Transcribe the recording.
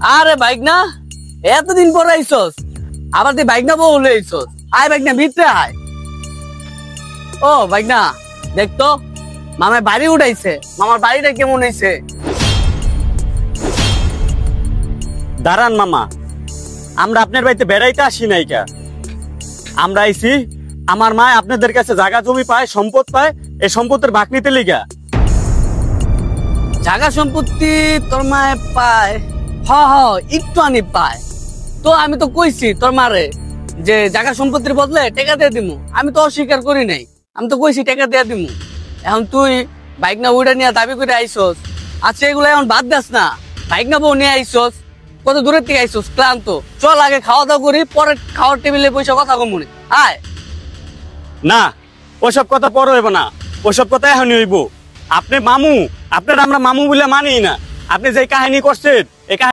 আরে বাইক না এতদিন পর আইসস আবার তুই বাইক না বলে আইসস আয় বাইক না ভিতরে আয় ও বাইক না দেখতো মামার বাড়ি উঠাইছে মামার বাড়িটা কেমন হয়েছে দাঁড়ান মামা আমরা আপনার বাড়িতে বেড়াইতে আসি নাই কা আমরা আইছি আমার মা আপনাদের কাছে জায়গা জমি পায় সম্পদ পায় এই সম্পদের ভাগ নিতে লিগা জায়গা সম্পত্তি তোর মায়ে পায় হ হ একটু আনি পায় তো আমি তো কইছি তোর মারে যে জায়গা সম্পত্তির বদলে টাকা দিয়ে দিমু আমি তো অস্বীকার করি নাই আমি তো কইছি টাকা দিয়ে দিমু এখন তুই বাইক না উইটা নিয়ে দাবি করে আইসস আচ্ছা এগুলো এখন বাদ দাস না বাইক না বউ নিয়ে আইসস কত দূরের থেকে আইসস ক্লান্ত চল আগে খাওয়া দাওয়া করি পরে খাওয়ার টেবিলে বসে কথা কমুনি আয় না ওসব কথা পর হইব না ওসব কথা এখনই হইব আপনি মামু আপনার আমরা মামু বলে মানি না আপনি যে কাহিনী করছেন এই